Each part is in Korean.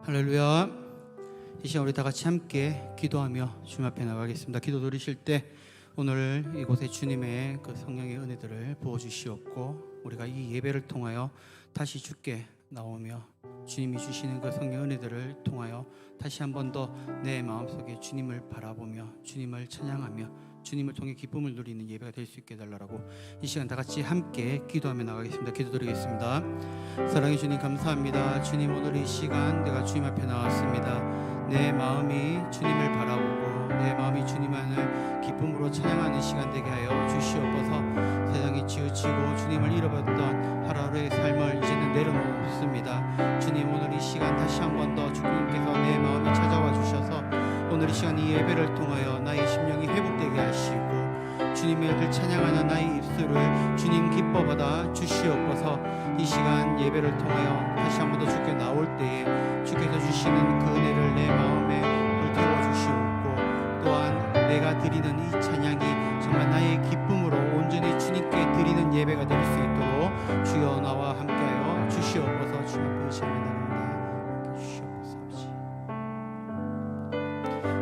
할렐루야. 이 시간 우리 다 같이 함께 기도하며 주님 앞에 나가겠습니다. 기도 드리실 때 오늘 이곳에 주님의 그 성령의 은혜들을 부어주시옵고, 우리가 이 예배를 통하여 다시 주께 나오며 주님이 주시는 그 성령 은혜들을 통하여 다시 한 번 더 내 마음속에 주님을 바라보며 주님을 찬양하며 주님을 통해 기쁨을 누리는 예배가 될 수 있게 해달라고 이 시간 다 같이 함께 기도하며 나가겠습니다. 기도드리겠습니다. 사랑해 주님, 감사합니다. 주님, 오늘 이 시간 내가 주님 앞에 나왔습니다. 내 마음이 주님을 바라보고 내 마음이 주님만을 기쁨으로 찬양하는 시간 되게 하여 주시옵소서. 세상이 치우치고 주님을 잃어버렸던 하루하루의 삶을 이제는 내려놓습니다. 주님, 오늘 이 시간 다시 한 번 더 주님께서 내 마음이 찾아와 주셔서 오늘 이 시간 이 예배를 통하여 나의 심령이 회복되게 하시고 주님을 찬양하는 나의 입술을 주님 기뻐받아 주시옵소서. 이 시간 예배를 통하여 다시 한 번 더 주께 나올 때에 주께서 주시는 그 은혜를 내 마음에 불태워 주시옵고, 또한 내가 드리는 이 찬양이 정말 나의 기쁨으로 온전히 주님께 드리는 예배가 될 수 있도록 주여 나와 함께하여 주시옵소서. 주님 앞에 의지하며 나갑니다. 주시옵소서.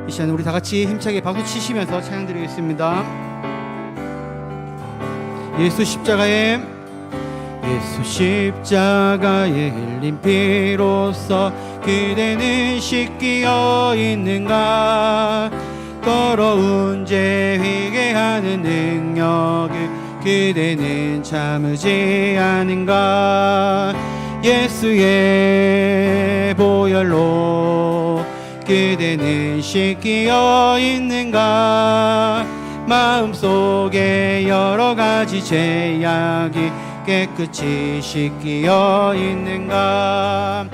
이 시간 우리 다 같이 힘차게 박수 치시면서 찬양 드리겠습니다. 예수 십자가에 흘린 피로써 그대는 씻기어 있는가. 더러운 죄 회개 하는 능력을 그대는 참으지 않은가. 예수의 보혈로 그대는 씻기어 있는가. 마음속에 여러 가지 죄악이 깨끗이 씻기어 있는가.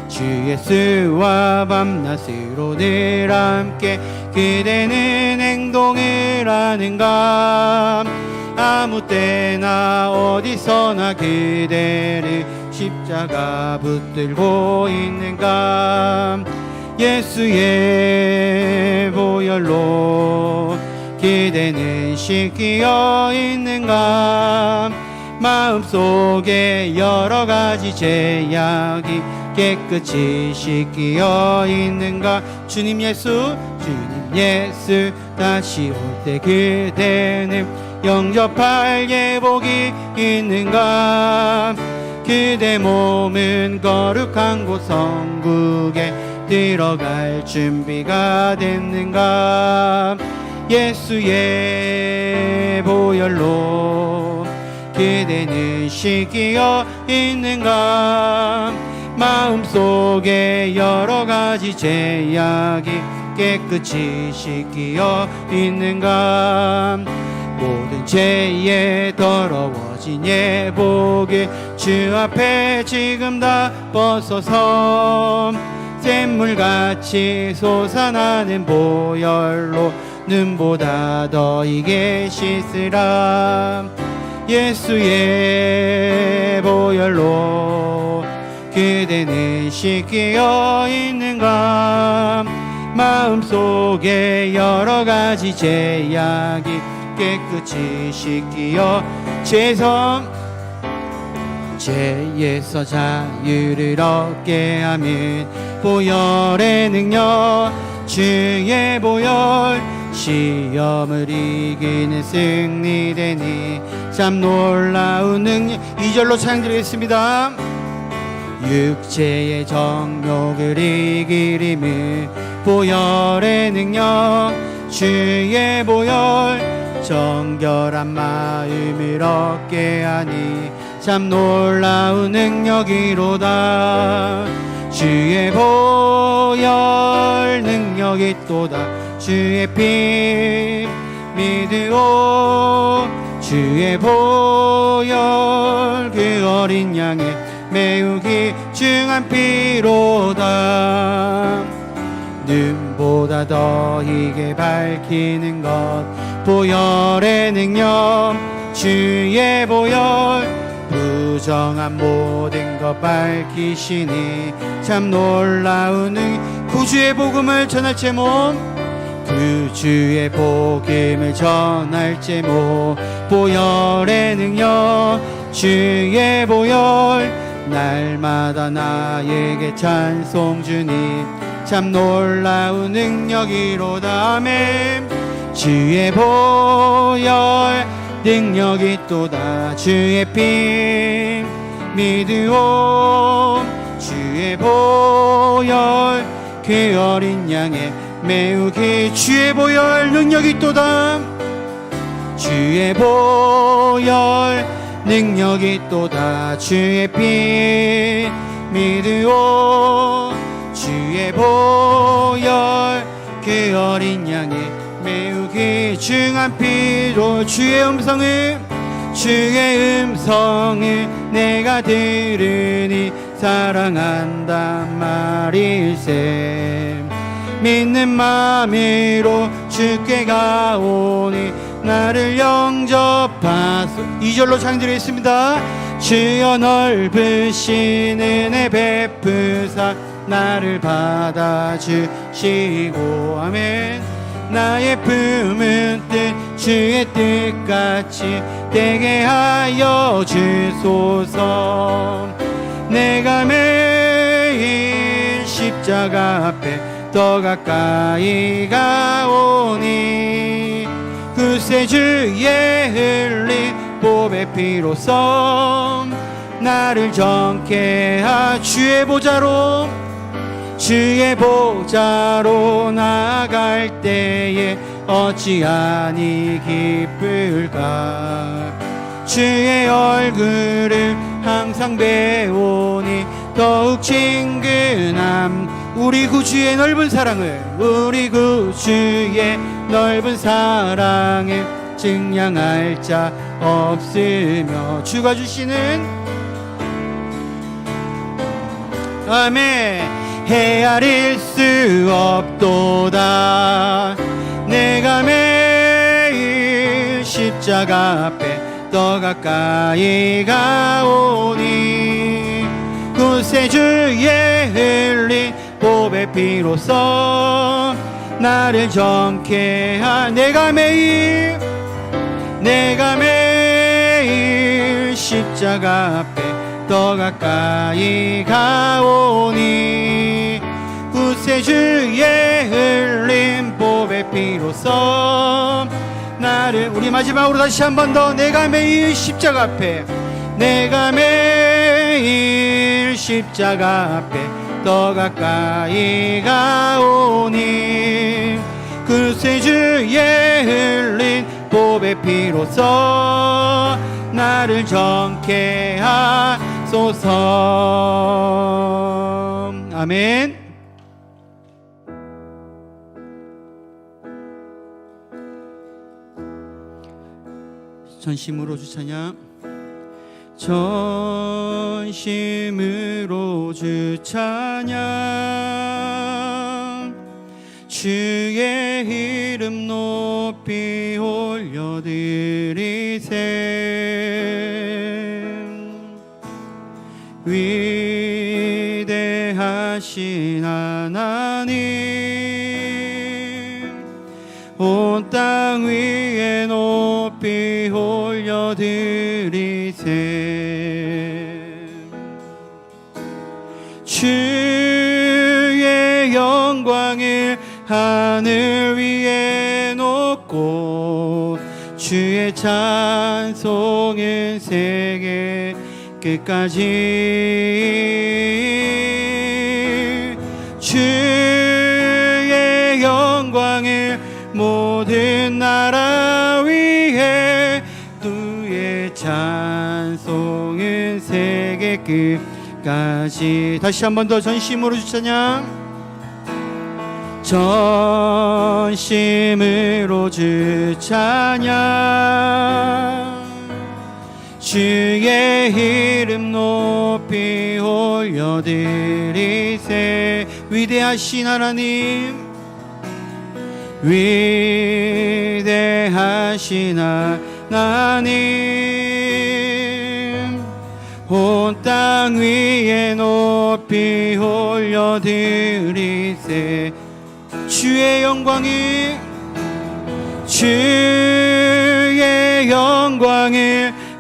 주 예수와 밤낮으로 늘 함께 그대는 행동을 하는가. 아무 때나 어디서나 그대를 십자가 붙들고 있는가. 예수의 보혈로 그대는 씻기어 있는가. 마음속에 여러 가지 죄악이 깨끗이 씻기어 있는가. 주님 예수 다시 올 때 그대는 영접할 예복이 있는가. 그대 몸은 거룩한 곳 성국에 들어갈 준비가 됐는가. 예수의 보혈로 그대는 씻기어 있는가. 마음속에 여러 가지 죄악이 깨끗이 씻기어 있는가. 모든 죄에 더러워진 예복을 주 앞에 지금 다 벗어서 샘물같이 솟아나는 보혈로 눈보다 더 이게 씻으라. 예수의 보혈로 그대는 씻기어 있는가. 마음속에 여러 가지 죄악이 깨끗이 씻기어 죄에서 자유를 얻게 하면 보혈의 능력, 주의 보혈 시험을 이기는 승리되니 참 놀라운 능력. 2절로 찬양드리겠습니다. 육체의 정욕을 이기림을 보혈의 능력, 주의 보혈 정결한 마음을 얻게 하니 참 놀라운 능력이로다. 주의 보혈 능력이 또다. 주의 피 믿으오. 주의 보혈 그 어린 양의 매우 귀중한 피로다. 눈보다 더 희게 밝히는 것 보혈의 능력, 주의 보혈 부정한 모든 것 밝히시니 참 놀라운 구주의 복음을 전할 제목, 구주의 복음을 전할 제목 보혈의 능력, 주의 보혈 날마다 나에게 찬송 주님 참 놀라운 능력이로다. 아멘. 주의 보혈 능력이 또다. 주의 피 믿으오. 주의 보혈 그 어린 양의 매우 주의 보혈 능력이 또다. 주의 보혈 능력이 또다. 주의 피 믿으오. 주의 보혈 그 어린 양의 매우 귀중한 피로 주의 음성을 내가 들으니 사랑한단 말일세. 믿는 마음으로 주께 가오니 나를 영접하소. 2절로 창드리겠습니다. 주여 넓으신 은혜 베푸사 나를 받아주시고. 아멘. 나의 품은 뜻 주의 뜻같이 되게 하여 주소서. 내가 매일 십자가 앞에 더 가까이 가오니 구세주의 흘린 보배 피로써 나를 정케 하. 주의 보좌로 나갈 때에 어찌하니 기쁠까. 주의 얼굴을 항상 배우니 더욱 친근함. 우리 구주의 넓은 사랑을 증량할 자 없으며 주가 주시는 아멘 헤아릴 수 없도다. 내가 매일 십자가 앞에 더 가까이 가오니 구세주의 흘린 보배 피로써 나를 정케 하. 내가 매일 십자가 앞에 더 가까이 가오니 구세주의 흘린 보배 피로써 나를. 우리 마지막으로 다시 한 번 더. 내가 매일 십자가 앞에 더 가까이 가오니 구세주의 흘린 보배 피로써 나를 정케 하소서. 아멘. 전심으로 주 찬양. 전심으로 주 찬양. 주의 이름 높이 올려드리세. 위대하신 하나님 온 땅 위에 높이 올려드리세. 주의 영광을 하늘 위에 놓고 주의 찬송은 세계 끝까지. 주의 영광을 모든 나라 위에 주의 찬송은 세계 끝까지. 다시 한 번 더 전심으로 주 찬양. 전심으로 주 찬양. 주의 이름 높이 올려드리세. 위대하신 하나님 위대하신 하나님 온 땅 위에 높이 올려드리세. 주의 영광을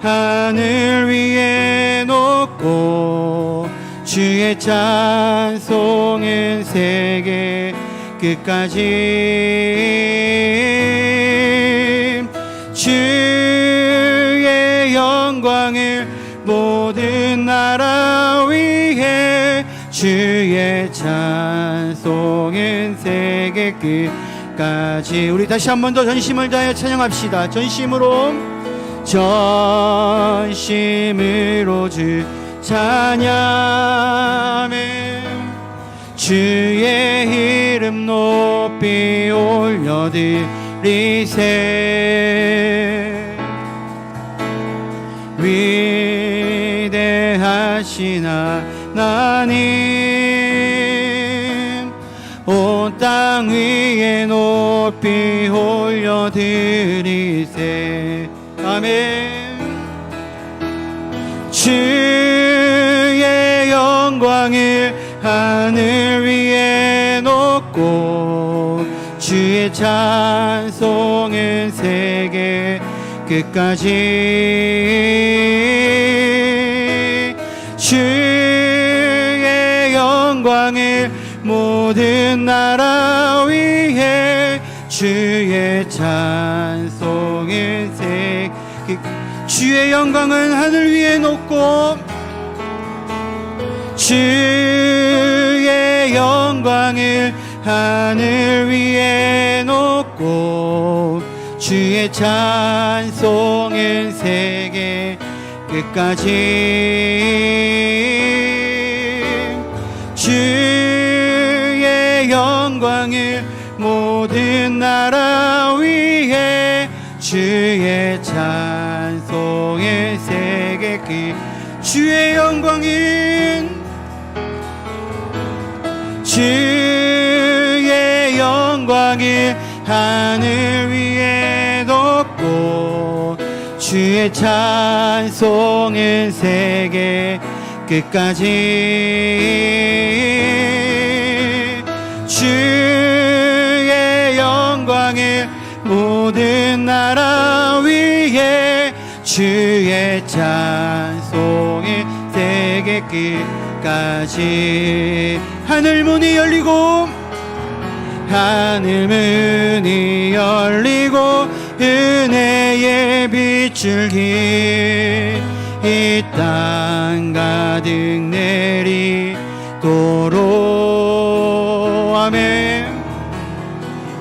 하늘 위에 높고 주의 찬송은 세계 끝까지 주의 영광을 모든 나라 위에 주의 찬송은 세계 끝까지. 우리 다시 한 번 더 전심을 다해 찬양합시다. 전심으로 주 찬양하며 주의 이름 높이 올려드리세. 위대하신 하나님 온 땅 위에 높이 올려드리세. 아멘. 주의 영광을 하늘 위에 높고 주의 찬송은 세계 끝까지 주의 영광을 모든 나라 위에 주의 찬송은 세계. 주의 영광은 하늘 위에 높고 주의 영광을 하늘 위에 높고 주의 찬송은 세계 끝까지 주의 영광을 모든 나라 위에 주의 찬송의 세계 끝. 주의 영광은 주의 영광을 하늘 위에 높고 주의 찬송은 세계 끝까지 주의 영광을 모든 나라 위에 주의 찬송의 세계 끝까지. 하늘 문이 열리고 하늘 문이 열리고 은혜의 빗줄기 이 땅 가득 내리도록. 아멘.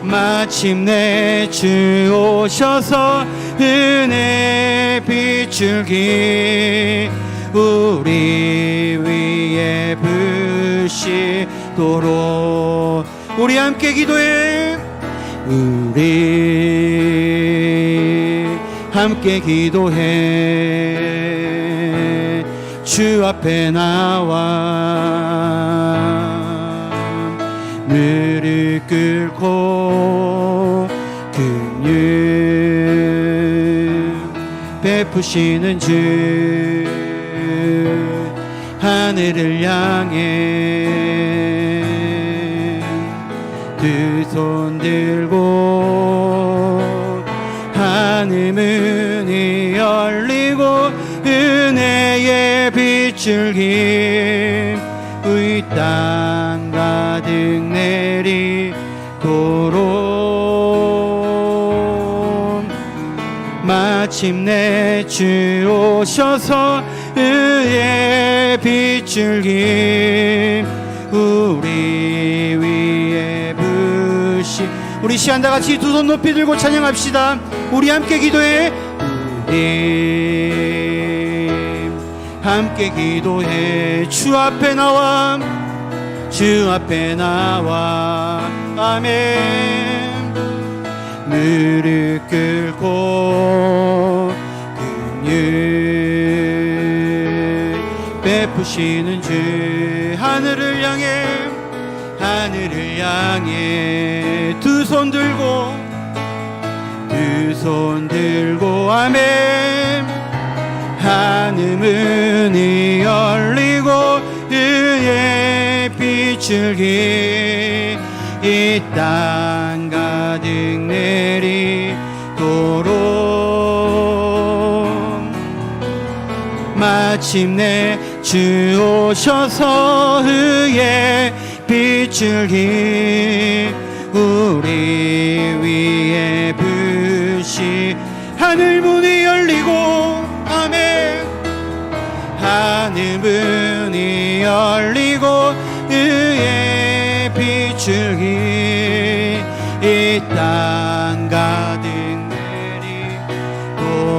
마침내 주 오셔서 은혜의 빗줄기 우리 위에 부시도록. 우리 함께 기도해. 우리 함께 기도해. 주 앞에 나와 무릎 꿇고 긍휼 베푸시는 주 하늘을 향해 두 손 들고 하늘 문이 열리고 은혜의 빗줄기 이 땅 가득 내리도록. 마침내 주 오셔서 은혜의 빗줄기 우리 위에 부시. 우리 시간 다 같이 두 손 높이 들고 찬양합시다. 우리 함께 기도해. 우리 함께 기도해. 주 앞에 나와 주 앞에 나와. 아멘. 무릎 꿇고 긍휼 베푸시는 주 하늘을 향해 두 손 들고 아멘. 하늘 문이 열리고 은혜의 빗줄기 이 땅 가득 내리도록. 마침내 주 오셔서 의의 빗줄기 우리 위에 부시 하늘 문이 열리고 아멘 하늘 문이 열리고 의의 빗줄기 이 땅 가득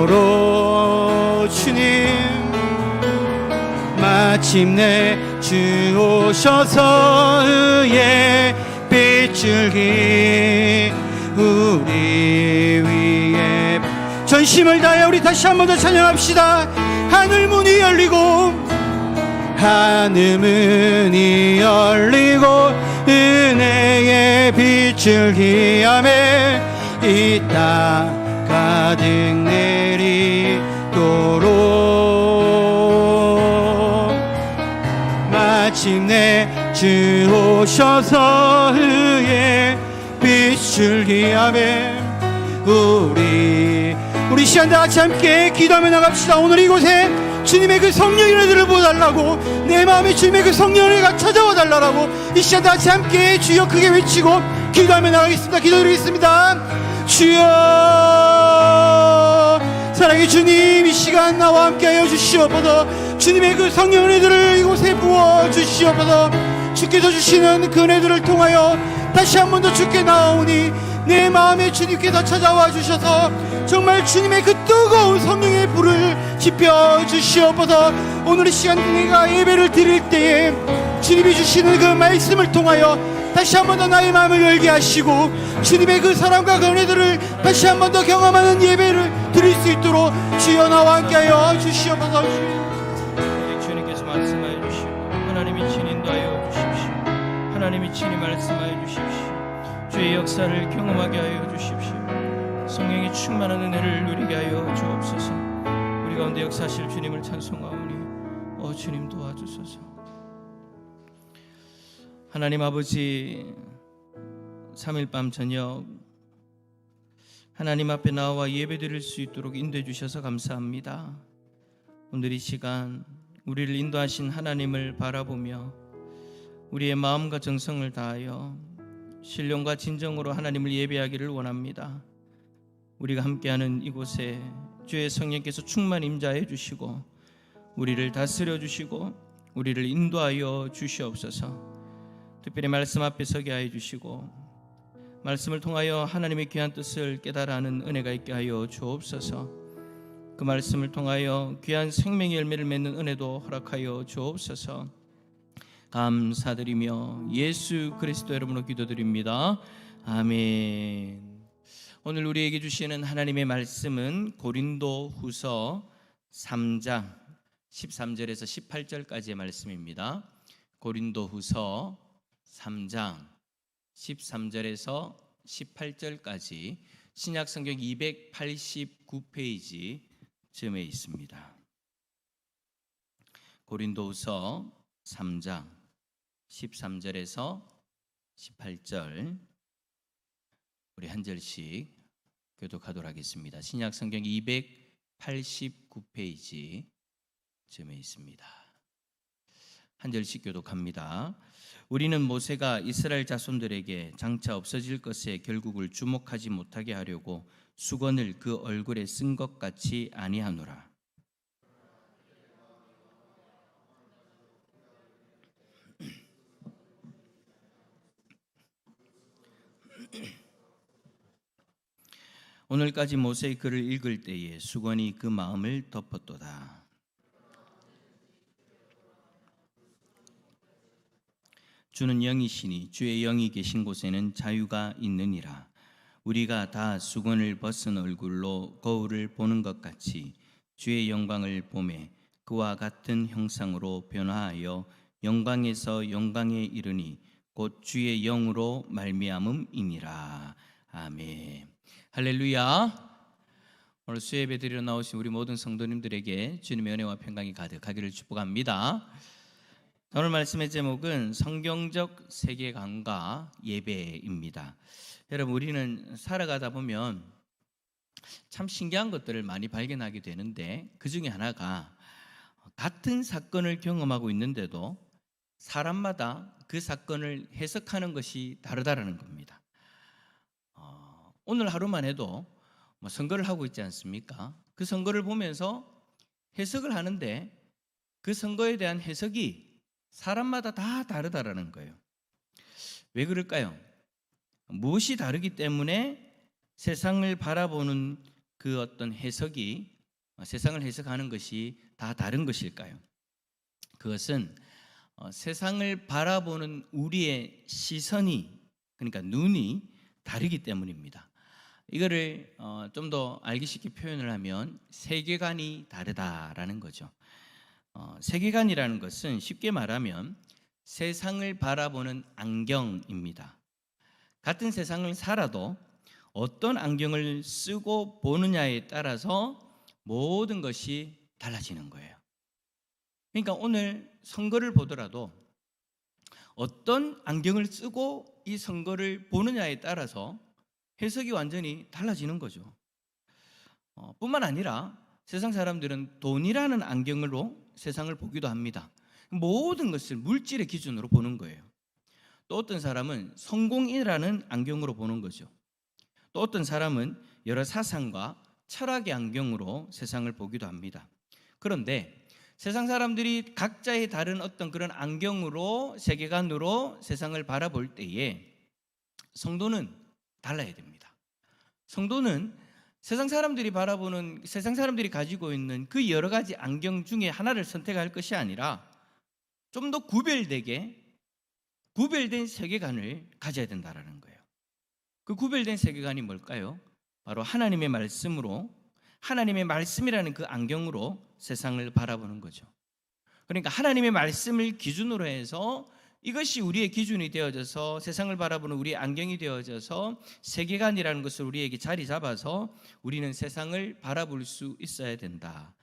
내리도록 주님 마침내 주 오셔서 의의 빗줄기 우리 위에 전심을 다해 우리 다시 한 번 더 찬양합시다. 하늘 문이 열리고 하늘 문이 열리고 은혜의 빗줄기 아멘 이 땅 가득 내리도록 마침내 주 오셔서 의의 빗줄기 아멘 우리 시간 다 같이 함께 기도하며 나갑시다. 오늘 이곳에 주님의 그 성령의 은혜를 부어달라고 내 마음에 주님의 그 성령의 은혜가 찾아와 달라고 이 시간 다 같이 함께 주여 크게 외치고 기도하며 나가겠습니다. 기도드리겠습니다. 주여 사랑의 주님 이 시간 나와 함께하여 주시옵소서. 주님의 그 성령 은혜들을 이곳에 부어 주시옵소서. 주께서 주시는 그 은혜들을 통하여 다시 한 번 더 주께 나오니 내 마음에 주님께서 찾아와 주셔서 정말 주님의 그 뜨거운 성령의 불을 지펴 주시옵소서. 오늘 이 시간 내가 예배를 드릴 때에 주님이 주시는 그 말씀을 통하여 다시 한 번 더 나의 마음을 열게 하시고 주님의 그 사랑과 그 은혜들을 다시 한 번 더 경험하는 예배를 드릴 수 있도록 주여 나와 함께하여 주시옵소서. 주님께서 말씀하여 주시고 하나님이 친히 인도하여 주십시오. 하나님이 친히 말씀하여 주십시오. 주의 역사를 경험하게 하여 주십시오. 성령의 충만한 은혜를 누리게 하여 주옵소서. 우리 가운데 역사하실 주님을 찬송하오니 주님 도와주소서. 하나님 아버지 3일 밤 저녁 하나님 앞에 나와 예배드릴 수 있도록 인도해 주셔서 감사합니다. 오늘 이 시간 우리를 인도하신 하나님을 바라보며 우리의 마음과 정성을 다하여 신령과 진정으로 하나님을 예배하기를 원합니다. 우리가 함께하는 이곳에 주의 성령께서 충만 임자해 주시고 우리를 다스려 주시고 우리를 인도하여 주시옵소서. 특별히 말씀 앞에 서게 하여 주시고 말씀을 통하여 하나님의 귀한 뜻을 깨달아 하는 은혜가 있게 하여 주옵소서. 그 말씀을 통하여 귀한 생명의 열매를 맺는 은혜도 허락하여 주옵소서. 감사드리며 예수 그리스도 이름으로 기도드립니다. 아멘. 오늘 우리에게 주시는 하나님의 말씀은 고린도후서 3장 13절에서 18절까지의 말씀입니다. 고린도후서 3장 13절에서 18절까지 신약성경 289페이지 쯤에 있습니다. 고린도후서 3장 13절에서 18절 우리 한 절씩 교독하도록 하겠습니다. 신약성경 289페이지 쯤에 있습니다. 한 절씩 교독합니다. 우리는 모세가 이스라엘 자손들에게 장차 없어질 것에 결국을 주목하지 못하게 하려고 수건을 그 얼굴에 쓴 것 같이 아니하노라. 오늘까지 모세의 글을 읽을 때에 수건이 그 마음을 덮었도다. 주는 영이시니 주의 영이 계신 곳에는 자유가 있느니라. 우리가 다 수건을 벗은 얼굴로 거울을 보는 것 같이 주의 영광을 보매 그와 같은 형상으로 변화하여 영광에서 영광에 이르니 곧 주의 영으로 말미암음이니라. 아멘. 할렐루야. 오늘 수예배 드리러 나오신 우리 모든 성도님들에게 주님의 은혜와 평강이 가득하기를 축복합니다. 오늘 말씀의 제목은 성경적 세계관과 예배입니다. 여러분, 우리는 살아가다 보면 참 신기한 것들을 많이 발견하게 되는데 그 중에 하나가 같은 사건을 경험하고 있는데도 사람마다 그 사건을 해석하는 것이 다르다라는 겁니다. 오늘 하루만 해도 선거를 하고 있지 않습니까? 그 선거를 보면서 해석을 하는데 그 선거에 대한 해석이 사람마다 다 다르다라는 거예요. 왜 그럴까요? 무엇이 다르기 때문에 세상을 바라보는 그 어떤 해석이, 세상을 해석하는 것이 다 다른 것일까요? 그것은 세상을 바라보는 우리의 시선이, 그러니까 눈이 다르기 때문입니다. 이거를 좀 더 알기 쉽게 표현을 하면 세계관이 다르다라는 거죠. 세계관이라는 것은 쉽게 말하면 세상을 바라보는 안경입니다. 같은 세상을 살아도 어떤 안경을 쓰고 보느냐에 따라서 모든 것이 달라지는 거예요. 그러니까 오늘 선거를 보더라도 어떤 안경을 쓰고 이 선거를 보느냐에 따라서 해석이 완전히 달라지는 거죠. 뿐만 아니라 세상 사람들은 돈이라는 안경으로 세상을 보기도 합니다. 모든 것을 물질의 기준으로 보는 거예요. 또 어떤 사람은 성공이라는 안경으로 보는 거죠. 또 어떤 사람은 여러 사상과 철학의 안경으로 세상을 보기도 합니다. 그런데 세상 사람들이 각자의 다른 어떤 그런 안경으로, 세계관으로 세상을 바라볼 때에 성도는 달라야 됩니다. 성도는 세상 사람들이 가지고 있는 그 여러 가지 안경 중에 하나를 선택할 것이 아니라 좀 더 구별된 세계관을 가져야 된다는 거예요. 그 구별된 세계관이 뭘까요? 바로 하나님의 말씀으로, 하나님의 말씀이라는 그 안경으로 세상을 바라보는 거죠. 그러니까 하나님의 말씀을 기준으로 해서 이것이 우리의 기준이 되어져서 세상을 바라보는 우리의 안경이 되어져서 세계관이라는 것을 우리에게 자리 잡아서 우리는 세상을 바라볼 수 있어야 된다.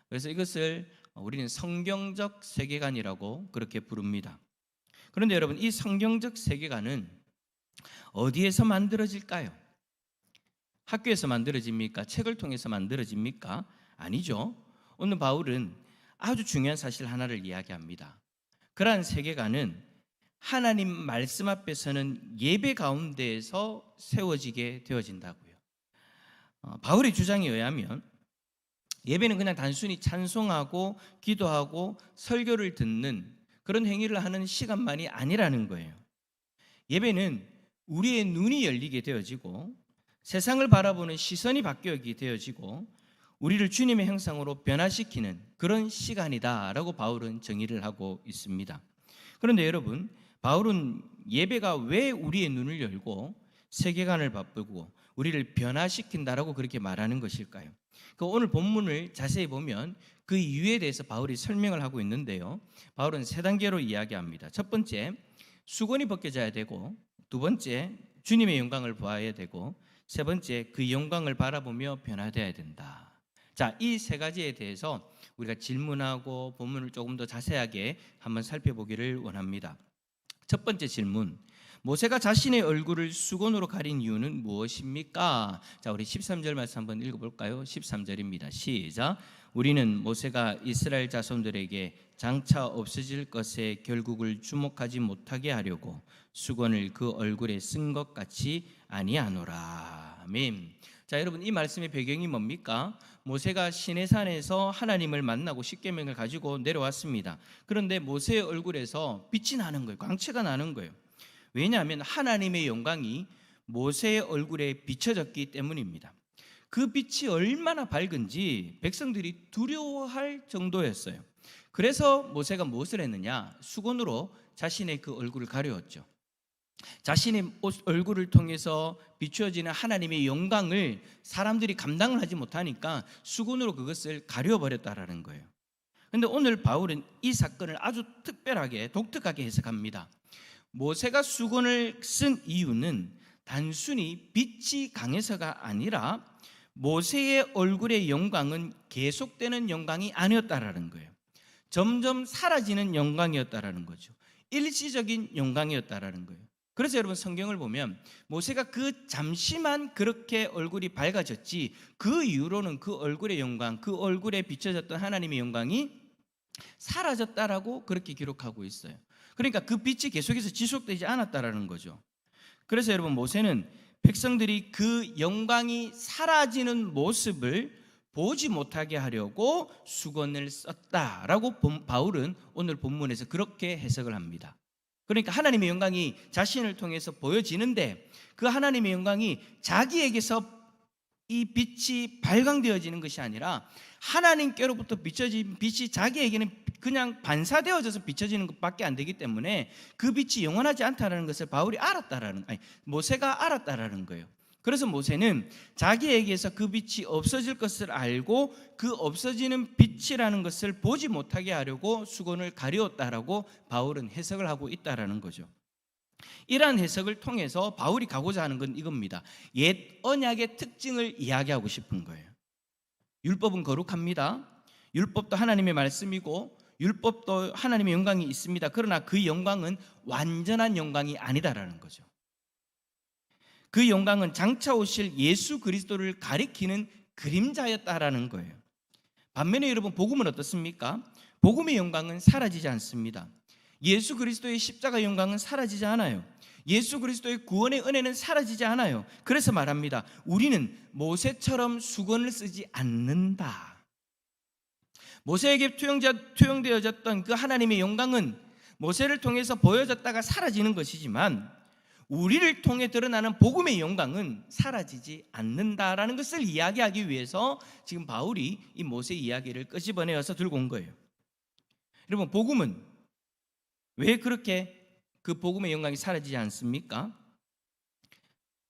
그래서 이것을 우리는 성경적 세계관이라고 그렇게 부릅니다. 그런데 여러분, 이 성경적 세계관은 어디에서 만들어질까요? 학교에서 만들어집니까? 책을 통해서 만들어집니까? 아니죠. 오늘 바울은 아주 중요한 사실 하나를 이야기합니다. 그러한 세계관은 하나님 말씀 앞에서는 예배 가운데에서 세워지게 되어진다고요. 바울의 주장에 의하면 예배는 그냥 단순히 찬송하고 기도하고 설교를 듣는 그런 행위를 하는 시간만이 아니라는 거예요. 예배는 우리의 눈이 열리게 되어지고 세상을 바라보는 시선이 바뀌게 되어지고 우리를 주님의 형상으로 변화시키는 그런 시간이다라고 바울은 정의를 하고 있습니다. 그런데 여러분, 바울은 예배가 왜 우리의 눈을 열고 세계관을 바꾸고 우리를 변화시킨다라고 그렇게 말하는 것일까요? 그 오늘 본문을 자세히 보면 그 이유에 대해서 바울이 설명을 하고 있는데요. 바울은 세 단계로 이야기합니다. 첫 번째, 수건이 벗겨져야 되고, 두 번째, 주님의 영광을 보아야 되고, 세 번째, 그 영광을 바라보며 변화되어야 된다. 자, 이 세 가지에 대해서 우리가 질문하고 본문을 조금 더 자세하게 한번 살펴보기를 원합니다. 첫 번째 질문, 모세가 자신의 얼굴을 수건으로 가린 이유는 무엇입니까? 자, 우리 13절 말씀 한번 읽어볼까요? 13절입니다. 시작. 우리는 모세가 이스라엘 자손들에게 장차 없어질 것에 결국을 주목하지 못하게 하려고 수건을 그 얼굴에 쓴 것 같이 아니하노라. 아멘. 자, 여러분, 이 말씀의 배경이 뭡니까? 모세가 시내산에서 하나님을 만나고 십계명을 가지고 내려왔습니다. 그런데 모세의 얼굴에서 빛이 나는 거예요. 광채가 나는 거예요. 왜냐하면 하나님의 영광이 모세의 얼굴에 비춰졌기 때문입니다. 그 빛이 얼마나 밝은지 백성들이 두려워할 정도였어요. 그래서 모세가 무엇을 했느냐? 수건으로 자신의 그 얼굴을 가려웠죠. 자신의 얼굴을 통해서 비추어지는 하나님의 영광을 사람들이 감당을 하지 못하니까 수건으로 그것을 가려버렸다라는 거예요. 그런데 오늘 바울은 이 사건을 아주 특별하게 독특하게 해석합니다. 모세가 수건을 쓴 이유는 단순히 빛이 강해서가 아니라 모세의 얼굴의 영광은 계속되는 영광이 아니었다라는 거예요. 점점 사라지는 영광이었다라는 거죠. 일시적인 영광이었다라는 거예요. 그래서 여러분, 성경을 보면 모세가 그 잠시만 그렇게 얼굴이 밝아졌지 그 이후로는 그 얼굴의 영광, 그 얼굴에 비춰졌던 하나님의 영광이 사라졌다라고 그렇게 기록하고 있어요. 그러니까 그 빛이 계속해서 지속되지 않았다라는 거죠. 그래서 여러분, 모세는 백성들이 그 영광이 사라지는 모습을 보지 못하게 하려고 수건을 썼다라고 바울은 오늘 본문에서 그렇게 해석을 합니다. 그러니까 하나님의 영광이 자신을 통해서 보여지는데 그 하나님의 영광이 자기에게서 이 빛이 발광되어지는 것이 아니라 하나님께로부터 비춰진 빛이 자기에게는 그냥 반사되어져서 비춰지는 것밖에 안 되기 때문에 그 빛이 영원하지 않다는 것을 모세가 알았다라는 거예요. 그래서 모세는 자기에게서 그 빛이 없어질 것을 알고 그 없어지는 빛이라는 것을 보지 못하게 하려고 수건을 가리웠다라고 바울은 해석을 하고 있다라는 거죠. 이러한 해석을 통해서 바울이 가고자 하는 건 이겁니다. 옛 언약의 특징을 이야기하고 싶은 거예요. 율법은 거룩합니다. 율법도 하나님의 말씀이고 율법도 하나님의 영광이 있습니다. 그러나 그 영광은 완전한 영광이 아니다라는 거죠. 그 영광은 장차 오실 예수 그리스도를 가리키는 그림자였다라는 거예요. 반면에 여러분, 복음은 어떻습니까? 복음의 영광은 사라지지 않습니다. 예수 그리스도의 십자가 영광은 사라지지 않아요. 예수 그리스도의 구원의 은혜는 사라지지 않아요. 그래서 말합니다. 우리는 모세처럼 수건을 쓰지 않는다. 모세에게 투영되어졌던 그 하나님의 영광은 모세를 통해서 보여졌다가 사라지는 것이지만 우리를 통해 드러나는 복음의 영광은 사라지지 않는다라는 것을 이야기하기 위해서 지금 바울이 이 모세 이야기를 끄집어내어서 들고 온 거예요. 여러분, 복음은 왜 그렇게 그 복음의 영광이 사라지지 않습니까?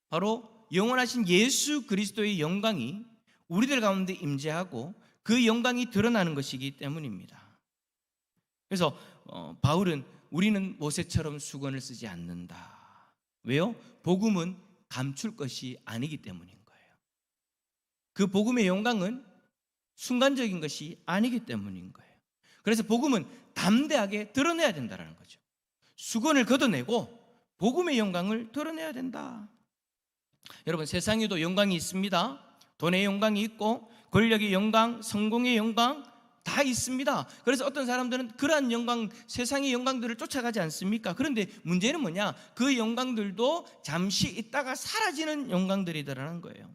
바로 영원하신 예수 그리스도의 영광이 우리들 가운데 임재하고 그 영광이 드러나는 것이기 때문입니다. 그래서 바울은 우리는 모세처럼 수건을 쓰지 않는다. 왜요? 복음은 감출 것이 아니기 때문인 거예요. 그 복음의 영광은 순간적인 것이 아니기 때문인 거예요. 그래서 복음은 담대하게 드러내야 된다는 거죠. 수건을 걷어내고 복음의 영광을 드러내야 된다. 여러분, 세상에도 영광이 있습니다. 돈의 영광이 있고 권력의 영광, 성공의 영광 다 있습니다. 그래서 어떤 사람들은 그러한 영광, 세상의 영광들을 쫓아가지 않습니까? 그런데 문제는 뭐냐? 그 영광들도 잠시 있다가 사라지는 영광들이다라는 거예요.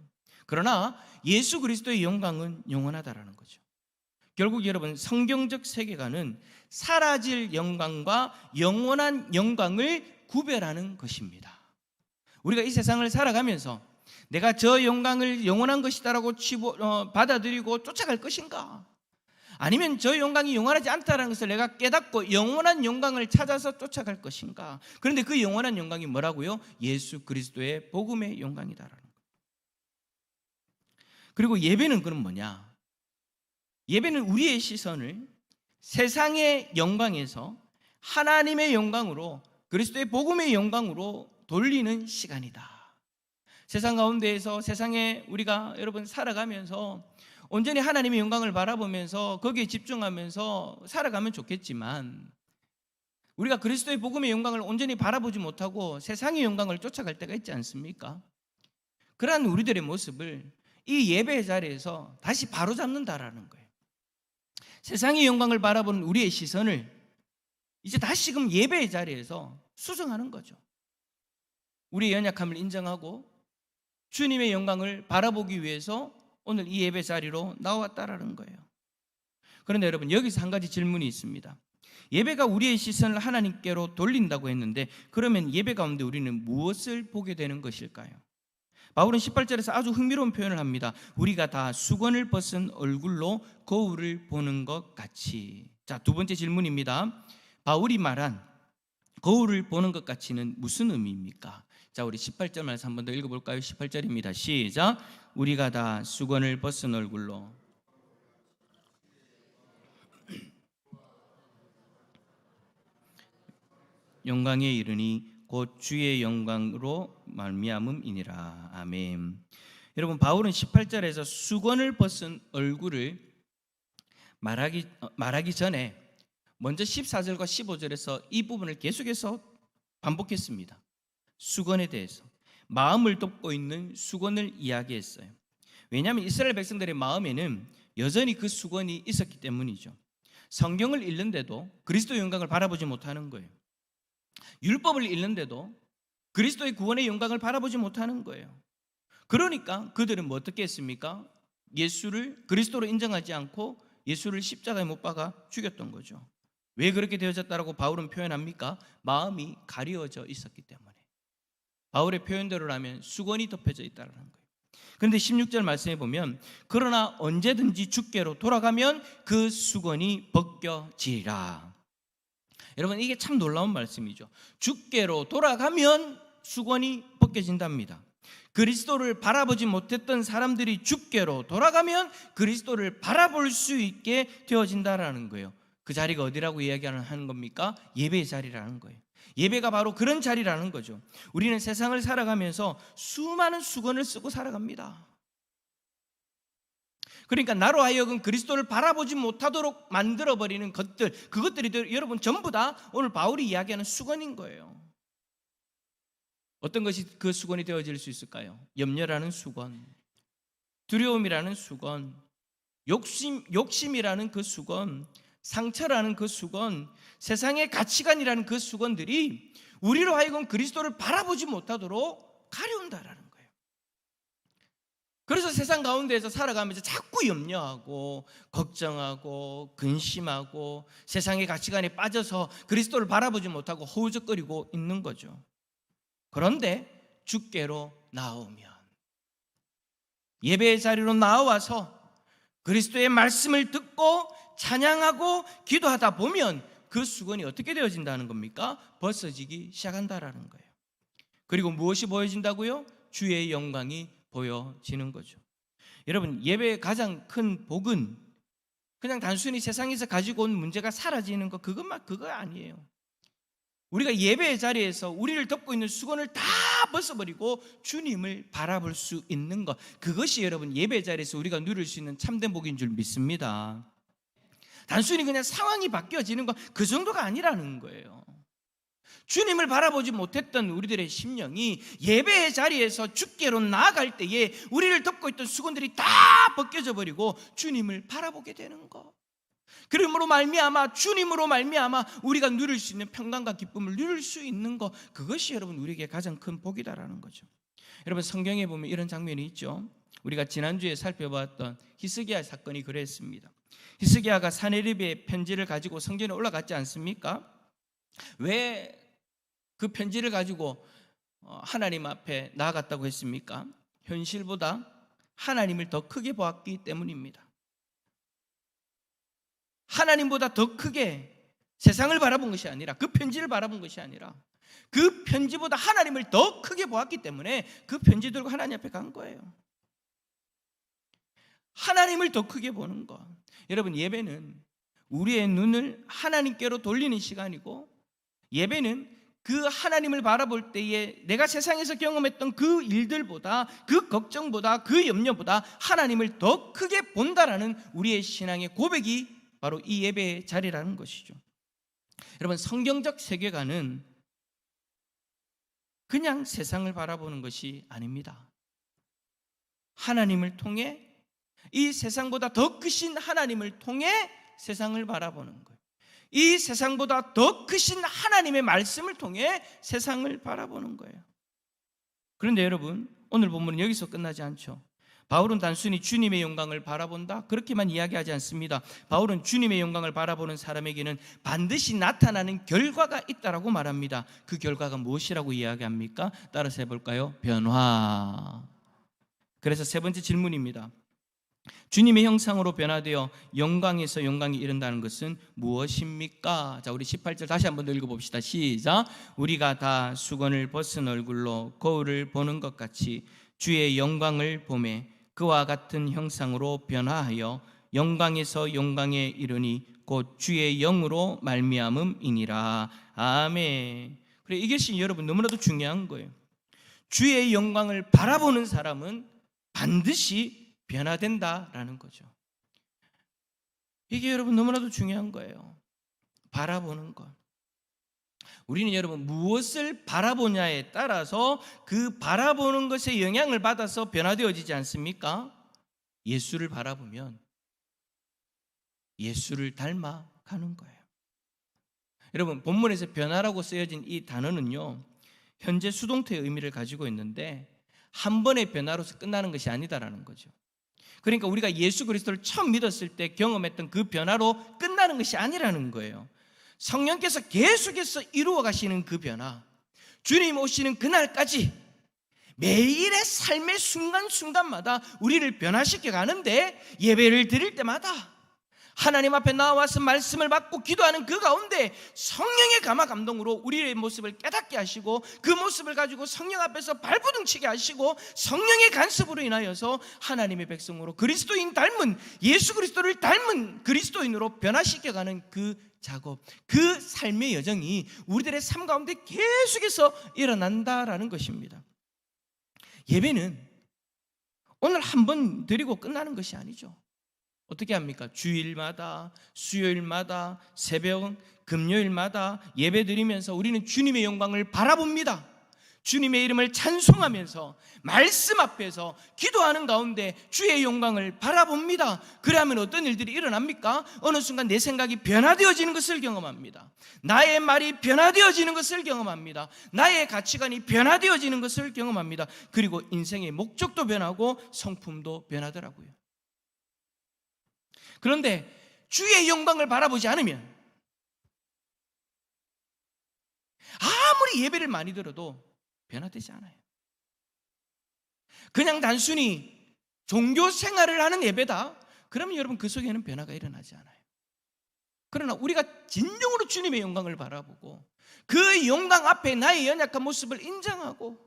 그러나 예수 그리스도의 영광은 영원하다라는 거죠. 결국 여러분, 성경적 세계관은 사라질 영광과 영원한 영광을 구별하는 것입니다. 우리가 이 세상을 살아가면서 내가 저 영광을 영원한 것이다라고 받아들이고 쫓아갈 것인가? 아니면 저 영광이 영원하지 않다는 것을 내가 깨닫고 영원한 영광을 찾아서 쫓아갈 것인가? 그런데 그 영원한 영광이 뭐라고요? 예수 그리스도의 복음의 영광이다라는 거예요. 그리고 예배는 그럼 뭐냐? 예배는 우리의 시선을 세상의 영광에서 하나님의 영광으로, 그리스도의 복음의 영광으로 돌리는 시간이다. 세상 가운데에서 세상에 우리가 여러분 살아가면서 온전히 하나님의 영광을 바라보면서 거기에 집중하면서 살아가면 좋겠지만 우리가 그리스도의 복음의 영광을 온전히 바라보지 못하고 세상의 영광을 쫓아갈 때가 있지 않습니까? 그러한 우리들의 모습을 이 예배의 자리에서 다시 바로잡는다라는 거예요. 세상의 영광을 바라보는 우리의 시선을 이제 다시금 예배의 자리에서 수정하는 거죠. 우리의 연약함을 인정하고 주님의 영광을 바라보기 위해서 오늘 이 예배 자리로 나왔다라는 거예요. 그런데 여러분, 여기서 한 가지 질문이 있습니다. 예배가 우리의 시선을 하나님께로 돌린다고 했는데 그러면 예배 가운데 우리는 무엇을 보게 되는 것일까요? 바울은 18절에서 아주 흥미로운 표현을 합니다. 우리가 다 수건을 벗은 얼굴로 거울을 보는 것 같이. 자, 두 번째 질문입니다. 바울이 말한 거울을 보는 것 같이는 무슨 의미입니까? 자, 우리 18절 말씀 한 번 더 읽어볼까요? 18절입니다. 시작. 우리가 다 수건을 벗은 얼굴로 영광에 이르니 곧 주의 영광으로 말미암음이니라. 아멘. 여러분, 바울은 18절에서 수건을 벗은 얼굴을 말하기 전에 먼저 14절과 15절에서 이 부분을 계속해서 반복했습니다. 수건에 대해서 마음을 덮고 있는 수건을 이야기했어요. 왜냐하면 이스라엘 백성들의 마음에는 여전히 그 수건이 있었기 때문이죠. 성경을 읽는데도 그리스도의 영광을 바라보지 못하는 거예요. 율법을 읽는데도 그리스도의 구원의 영광을 바라보지 못하는 거예요. 그러니까 그들은 뭐 어떻게 했습니까? 예수를 그리스도로 인정하지 않고 예수를 십자가에 못 박아 죽였던 거죠. 왜 그렇게 되어졌다라고 바울은 표현합니까? 마음이 가리워져 있었기 때문에. 바울의 표현대로라면 수건이 덮여져 있다는 거예요. 그런데 16절 말씀해 보면 그러나 언제든지 주께로 돌아가면 그 수건이 벗겨지리라. 여러분, 이게 참 놀라운 말씀이죠. 주께로 돌아가면 수건이 벗겨진답니다. 그리스도를 바라보지 못했던 사람들이 주께로 돌아가면 그리스도를 바라볼 수 있게 되어진다라는 거예요. 그 자리가 어디라고 이야기하는 겁니까? 예배의 자리라는 거예요. 예배가 바로 그런 자리라는 거죠. 우리는 세상을 살아가면서 수많은 수건을 쓰고 살아갑니다. 그러니까 나로 하여금 그리스도를 바라보지 못하도록 만들어버리는 것들, 그것들이 여러분 전부 다 오늘 바울이 이야기하는 수건인 거예요. 어떤 것이 그 수건이 되어질 수 있을까요? 염려라는 수건, 두려움이라는 수건, 욕심이라는 그 수건, 상처라는 그 수건, 세상의 가치관이라는 그 수건들이 우리로 하여금 그리스도를 바라보지 못하도록 가려운다라는 거예요. 그래서 세상 가운데에서 살아가면서 자꾸 염려하고 걱정하고 근심하고 세상의 가치관에 빠져서 그리스도를 바라보지 못하고 허우적거리고 있는 거죠. 그런데 주께로 나오면, 예배의 자리로 나와서 그리스도의 말씀을 듣고 찬양하고 기도하다 보면 그 수건이 어떻게 되어진다는 겁니까? 벗어지기 시작한다라는 거예요. 그리고 무엇이 보여진다고요? 주의 영광이 보여지는 거죠. 여러분, 예배의 가장 큰 복은 그냥 단순히 세상에서 가지고 온 문제가 사라지는 것, 그거 아니에요. 우리가 예배의 자리에서 우리를 덮고 있는 수건을 다 벗어버리고 주님을 바라볼 수 있는 것, 그것이 여러분 예배의 자리에서 우리가 누릴 수 있는 참된 복인 줄 믿습니다. 단순히 그냥 상황이 바뀌어지는 것, 그 정도가 아니라는 거예요. 주님을 바라보지 못했던 우리들의 심령이 예배의 자리에서 주께로 나아갈 때에 우리를 덮고 있던 수건들이 다 벗겨져 버리고 주님을 바라보게 되는 것, 그러므로 말미암아 주님으로 말미암아 우리가 누릴 수 있는 평강과 기쁨을 누릴 수 있는 것, 그것이 여러분 우리에게 가장 큰 복이다라는 거죠. 여러분, 성경에 보면 이런 장면이 있죠. 우리가 지난주에 살펴봤던 히스기야 사건이 그랬습니다. 히스기야가 사네립의 편지를 가지고 성전에 올라갔지 않습니까? 왜 그 편지를 가지고 하나님 앞에 나아갔다고 했습니까? 현실보다 하나님을 더 크게 보았기 때문입니다. 하나님보다 더 크게 세상을 바라본 것이 아니라, 그 편지를 바라본 것이 아니라 그 편지보다 하나님을 더 크게 보았기 때문에 그 편지 들고 하나님 앞에 간 거예요. 하나님을 더 크게 보는 것. 여러분, 예배는 우리의 눈을 하나님께로 돌리는 시간이고, 예배는 그 하나님을 바라볼 때에 내가 세상에서 경험했던 그 일들보다, 그 걱정보다, 그 염려보다 하나님을 더 크게 본다라는 우리의 신앙의 고백이 바로 이 예배의 자리라는 것이죠. 여러분, 성경적 세계관은 그냥 세상을 바라보는 것이 아닙니다. 하나님을 통해, 이 세상보다 더 크신 하나님을 통해 세상을 바라보는 거예요. 이 세상보다 더 크신 하나님의 말씀을 통해 세상을 바라보는 거예요. 그런데 여러분, 오늘 본문은 여기서 끝나지 않죠. 바울은 단순히 주님의 영광을 바라본다, 그렇게만 이야기하지 않습니다. 바울은 주님의 영광을 바라보는 사람에게는 반드시 나타나는 결과가 있다라고 말합니다. 그 결과가 무엇이라고 이야기합니까? 따라서 해볼까요? 변화. 그래서 세 번째 질문입니다. 주님의 형상으로 변화되어 영광에서 영광이 이른다는 것은 무엇입니까? 자, 우리 18절 다시 한번 더 읽어봅시다. 시작. 우리가 다 수건을 벗은 얼굴로 거울을 보는 것 같이 주의 영광을 보매 그와 같은 형상으로 변화하여 영광에서 영광에 이르니 곧 주의 영으로 말미암음이니라. 아멘. 그래, 이것이 여러분 너무나도 중요한 거예요. 주의 영광을 바라보는 사람은 반드시 변화된다라는 거죠. 이게 여러분 너무나도 중요한 거예요. 바라보는 것. 우리는 여러분 무엇을 바라보냐에 따라서 그 바라보는 것에 영향을 받아서 변화되어지지 않습니까? 예수를 바라보면 예수를 닮아 가는 거예요. 여러분, 본문에서 변화라고 쓰여진 이 단어는요, 현재 수동태의 의미를 가지고 있는데 한 번의 변화로서 끝나는 것이 아니다라는 거죠. 그러니까 우리가 예수 그리스도를 처음 믿었을 때 경험했던 그 변화로 끝나는 것이 아니라는 거예요. 성령께서 계속해서 이루어 가시는 그 변화, 주님 오시는 그날까지 매일의 삶의 순간순간마다 우리를 변화시켜 가는데, 예배를 드릴 때마다 하나님 앞에 나와서 말씀을 받고 기도하는 그 가운데 성령의 감화 감동으로 우리의 모습을 깨닫게 하시고, 그 모습을 가지고 성령 앞에서 발부둥치게 하시고, 성령의 간섭으로 인하여서 하나님의 백성으로 그리스도인 닮은, 예수 그리스도를 닮은 그리스도인으로 변화시켜가는 그 작업, 그 삶의 여정이 우리들의 삶 가운데 계속해서 일어난다라는 것입니다. 예배는 오늘 한 번 드리고 끝나는 것이 아니죠. 어떻게 합니까? 주일마다, 수요일마다, 새벽, 금요일마다 예배 드리면서 우리는 주님의 영광을 바라봅니다. 주님의 이름을 찬송하면서 말씀 앞에서 기도하는 가운데 주의 영광을 바라봅니다. 그러면 어떤 일들이 일어납니까? 어느 순간 내 생각이 변화되어지는 것을 경험합니다. 나의 말이 변화되어지는 것을 경험합니다. 나의 가치관이 변화되어지는 것을 경험합니다. 그리고 인생의 목적도 변하고 성품도 변하더라고요. 그런데 주의 영광을 바라보지 않으면 아무리 예배를 많이 들어도 변화되지 않아요. 그냥 단순히 종교 생활을 하는 예배다, 그러면 여러분 그 속에는 변화가 일어나지 않아요. 그러나 우리가 진정으로 주님의 영광을 바라보고 그 영광 앞에 나의 연약한 모습을 인정하고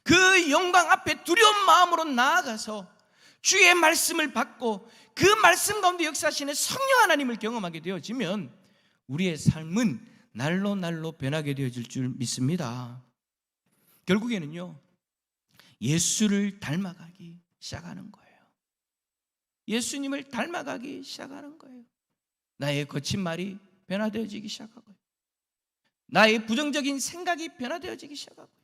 그 영광 앞에 두려운 마음으로 나아가서 주의 말씀을 받고 그 말씀 가운데 역사하시는 성령 하나님을 경험하게 되어지면 우리의 삶은 날로 날로 변하게 되어질 줄 믿습니다. 결국에는요, 예수를 닮아가기 시작하는 거예요. 예수님을 닮아가기 시작하는 거예요. 나의 거친 말이 변화되어지기 시작하고요, 나의 부정적인 생각이 변화되어지기 시작하고요,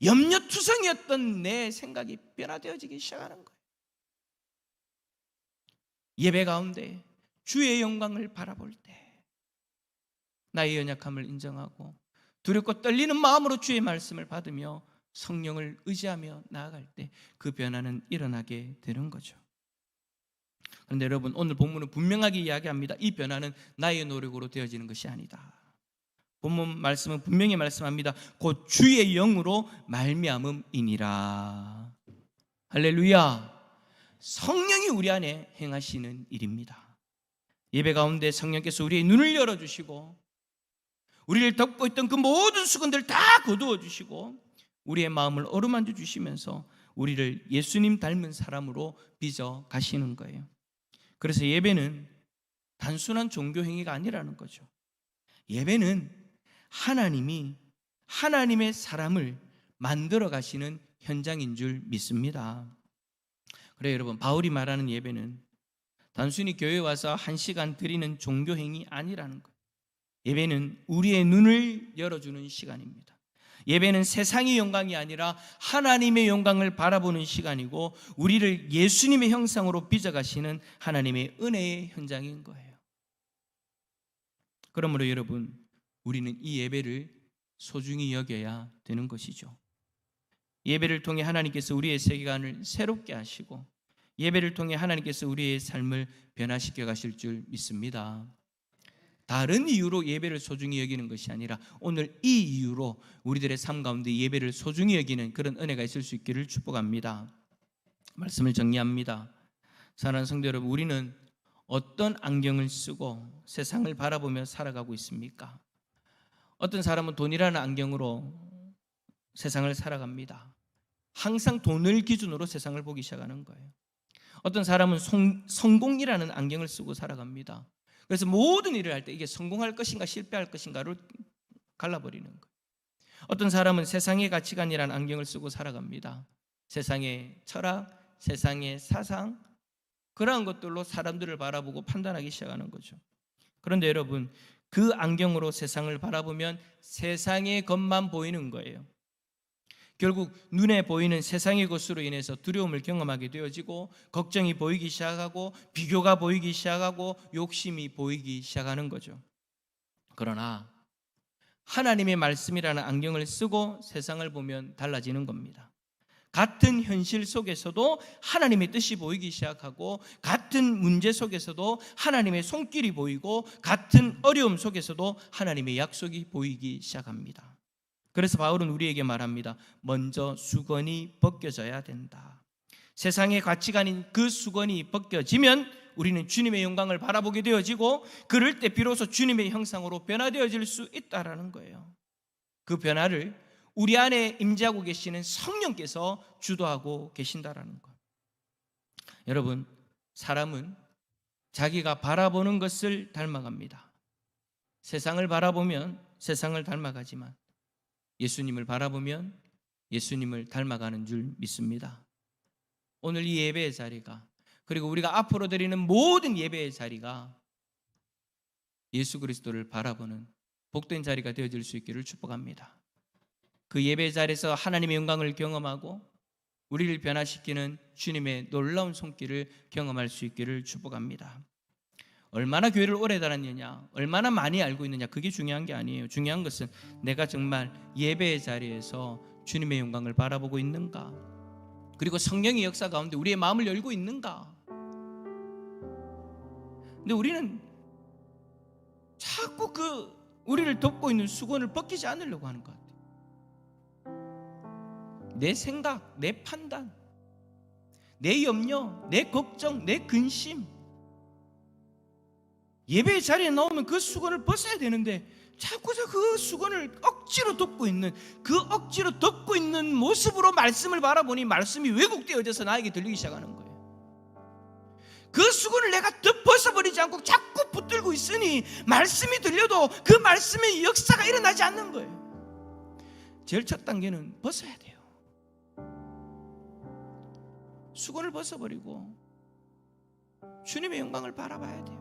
염려투성이었던 내 생각이 변화되어지기 시작하는 거예요. 예배 가운데 주의 영광을 바라볼 때 나의 연약함을 인정하고 두렵고 떨리는 마음으로 주의 말씀을 받으며 성령을 의지하며 나아갈 때 그 변화는 일어나게 되는 거죠. 그런데 여러분, 오늘 본문은 분명하게 이야기합니다. 이 변화는 나의 노력으로 되어지는 것이 아니다. 본문 말씀은 분명히 말씀합니다. 곧 주의 영으로 말미암음이니라. 할렐루야. 성령이 우리 안에 행하시는 일입니다. 예배 가운데 성령께서 우리의 눈을 열어주시고 우리를 덮고 있던 그 모든 수건들을 다 거두어 주시고 우리의 마음을 어루만져 주시면서 우리를 예수님 닮은 사람으로 빚어 가시는 거예요. 그래서 예배는 단순한 종교 행위가 아니라는 거죠. 예배는 하나님이 하나님의 사람을 만들어 가시는 현장인 줄 믿습니다. 그래요, 여러분, 바울이 말하는 예배는 단순히 교회에 와서 1시간 드리는 종교 행위 아니라는 거예요. 예배는 우리의 눈을 열어주는 시간입니다. 예배는 세상의 영광이 아니라 하나님의 영광을 바라보는 시간이고 우리를 예수님의 형상으로 빚어가시는 하나님의 은혜의 현장인 거예요. 그러므로 여러분, 우리는 이 예배를 소중히 여겨야 되는 것이죠. 예배를 통해 하나님께서 우리의 세계관을 새롭게 하시고 예배를 통해 하나님께서 우리의 삶을 변화시켜 가실 줄 믿습니다. 다른 이유로 예배를 소중히 여기는 것이 아니라 오늘 이 이유로 우리들의 삶 가운데 예배를 소중히 여기는 그런 은혜가 있을 수 있기를 축복합니다. 말씀을 정리합니다. 사랑하는 성도 여러분, 우리는 어떤 안경을 쓰고 세상을 바라보며 살아가고 있습니까? 어떤 사람은 돈이라는 안경으로 세상을 살아갑니다. 항상 돈을 기준으로 세상을 보기 시작하는 거예요. 어떤 사람은 성공이라는 안경을 쓰고 살아갑니다. 그래서 모든 일을 할 때 이게 성공할 것인가 실패할 것인가를 갈라버리는 거예요. 어떤 사람은 세상의 가치관이라는 안경을 쓰고 살아갑니다. 세상의 철학, 세상의 사상, 그러한 것들로 사람들을 바라보고 판단하기 시작하는 거죠. 그런데 여러분, 그 안경으로 세상을 바라보면 세상의 것만 보이는 거예요. 결국 눈에 보이는 세상의 것으로 인해서 두려움을 경험하게 되어지고 걱정이 보이기 시작하고 비교가 보이기 시작하고 욕심이 보이기 시작하는 거죠. 그러나 하나님의 말씀이라는 안경을 쓰고 세상을 보면 달라지는 겁니다. 같은 현실 속에서도 하나님의 뜻이 보이기 시작하고 같은 문제 속에서도 하나님의 손길이 보이고 같은 어려움 속에서도 하나님의 약속이 보이기 시작합니다. 그래서 바울은 우리에게 말합니다. 먼저 수건이 벗겨져야 된다. 세상의 가치관인 그 수건이 벗겨지면 우리는 주님의 영광을 바라보게 되어지고 그럴 때 비로소 주님의 형상으로 변화되어질 수 있다라는 거예요. 그 변화를 우리 안에 임재하고 계시는 성령께서 주도하고 계신다라는 것. 여러분, 사람은 자기가 바라보는 것을 닮아갑니다. 세상을 바라보면 세상을 닮아가지만 예수님을 바라보면 예수님을 닮아가는 줄 믿습니다. 오늘 이 예배의 자리가, 그리고 우리가 앞으로 드리는 모든 예배의 자리가 예수 그리스도를 바라보는 복된 자리가 되어질 수 있기를 축복합니다. 그 예배 자리에서 하나님의 영광을 경험하고 우리를 변화시키는 주님의 놀라운 손길을 경험할 수 있기를 축복합니다. 얼마나 교회를 오래 다녔느냐, 얼마나 많이 알고 있느냐, 그게 중요한 게 아니에요. 중요한 것은 내가 정말 예배의 자리에서 주님의 영광을 바라보고 있는가, 그리고 성령의 역사 가운데 우리의 마음을 열고 있는가. 근데 우리는 자꾸 그 우리를 덮고 있는 수건을 벗기지 않으려고 하는 것 같아요. 내 생각, 내 판단, 내 염려, 내 걱정, 내 근심, 예배의 자리에 나오면 그 수건을 벗어야 되는데 자꾸 그 수건을 억지로 덮고 있는, 그 억지로 덮고 있는 모습으로 말씀을 바라보니 말씀이 왜곡되어져서 나에게 들리기 시작하는 거예요. 그 수건을 내가 벗어버리지 않고 자꾸 붙들고 있으니 말씀이 들려도 그 말씀의 역사가 일어나지 않는 거예요. 제일 첫 단계는 벗어야 돼요. 수건을 벗어버리고 주님의 영광을 바라봐야 돼요.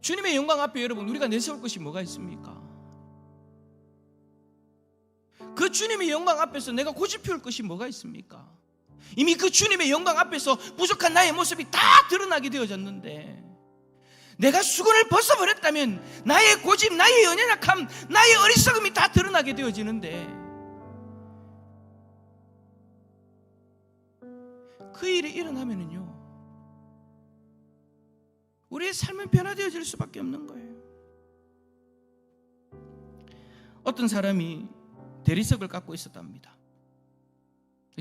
주님의 영광 앞에 여러분 우리가 내세울 것이 뭐가 있습니까? 그 주님의 영광 앞에서 내가 고집 피울 것이 뭐가 있습니까? 이미 그 주님의 영광 앞에서 부족한 나의 모습이 다 드러나게 되어졌는데 내가 수건을 벗어버렸다면 나의 고집, 나의 연연약함, 나의 어리석음이 다 드러나게 되어지는데 그 일이 일어나면은요 우리의 삶은 변화되어질 수밖에 없는 거예요. 어떤 사람이 대리석을 갖고 있었답니다.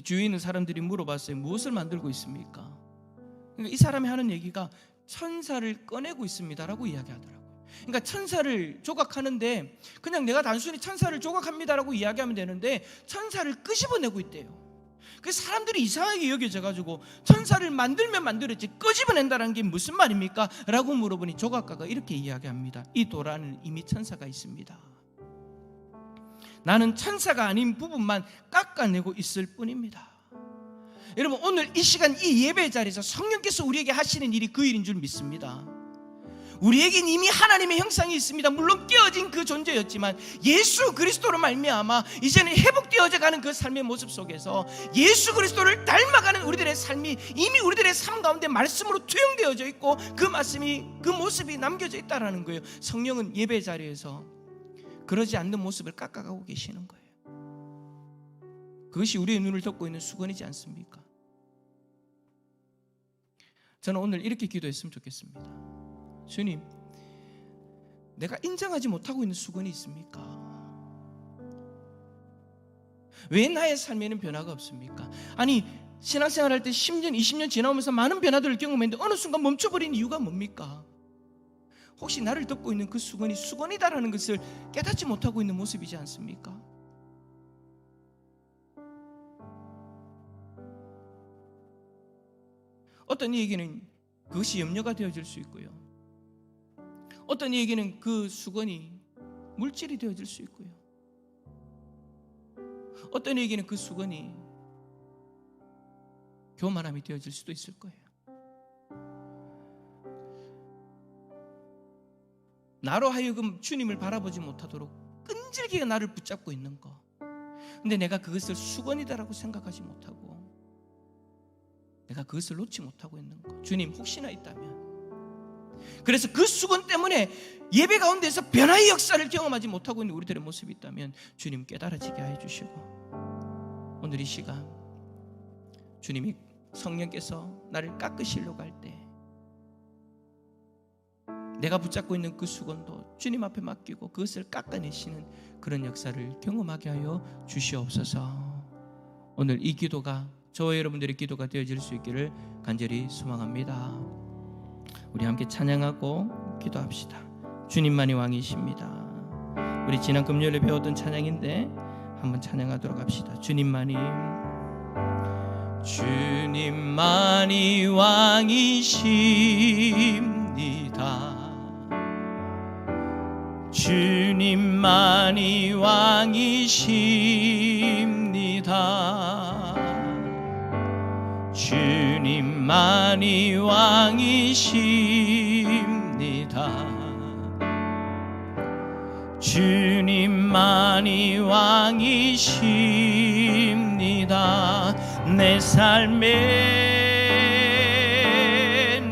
주위에 있는 사람들이 물어봤어요. 무엇을 만들고 있습니까? 그러니까 이 사람이 하는 얘기가 천사를 꺼내고 있습니다라고 이야기하더라고요. 그러니까 천사를 조각하는데 그냥 내가 단순히 천사를 조각합니다라고 이야기하면 되는데 천사를 끄집어내고 있대요. 그 사람들이 이상하게 여겨져가지고 천사를 만들면 만들었지 끄집어낸다는 게 무슨 말입니까? 라고 물어보니 조각가가 이렇게 이야기합니다. 이 돌 안에 이미 천사가 있습니다. 나는 천사가 아닌 부분만 깎아내고 있을 뿐입니다. 여러분 오늘 이 시간 이 예배 자리에서 성령께서 우리에게 하시는 일이 그 일인 줄 믿습니다. 우리에겐 이미 하나님의 형상이 있습니다. 물론 깨어진 그 존재였지만 예수 그리스도로 말미암아 이제는 회복되어져 가는 그 삶의 모습 속에서 예수 그리스도를 닮아가는 우리들의 삶이 이미 우리들의 삶 가운데 말씀으로 투영되어져 있고 그 말씀이, 그 모습이 남겨져 있다는 거예요. 성령은 예배 자리에서 그러지 않는 모습을 깎아가고 계시는 거예요. 그것이 우리의 눈을 덮고 있는 수건이지 않습니까? 저는 오늘 이렇게 기도했으면 좋겠습니다. 주님, 내가 인정하지 못하고 있는 수건이 있습니까? 왜 나의 삶에는 변화가 없습니까? 아니 신앙생활 할 때 10년, 20년 지나오면서 많은 변화들을 경험했는데 어느 순간 멈춰버린 이유가 뭡니까? 혹시 나를 덮고 있는 그 수건이 수건이다라는 것을 깨닫지 못하고 있는 모습이지 않습니까? 어떤 이에게는 그것이 염려가 되어질 수 있고요, 어떤 이에게는 그 수건이 물질이 되어질 수 있고요, 어떤 이에게는 그 수건이 교만함이 되어질 수도 있을 거예요. 나로 하여금 주님을 바라보지 못하도록 끈질기게 나를 붙잡고 있는 것, 근데 내가 그것을 수건이다라고 생각하지 못하고 내가 그것을 놓지 못하고 있는 거, 주님 혹시나 있다면, 그래서 그 수건 때문에 예배 가운데서 변화의 역사를 경험하지 못하고 있는 우리들의 모습이 있다면 주님 깨달아지게 해주시고, 오늘 이 시간 주님이 성령께서 나를 깎으시려고 할 때 내가 붙잡고 있는 그 수건도 주님 앞에 맡기고 그것을 깎아내시는 그런 역사를 경험하게 하여 주시옵소서. 오늘 이 기도가 저와 여러분들의 기도가 되어질 수 있기를 간절히 소망합니다. 우리 함께 찬양하고 기도합시다. 주님만이 왕이십니다. 우리 지난 금요일에 배웠던 찬양인데 한번 찬양하도록 합시다. 주님만이 왕이십니다. 주님만이 왕이십니다. 주님만이 왕이십니다. 주님만이 왕이십니다. 내 삶에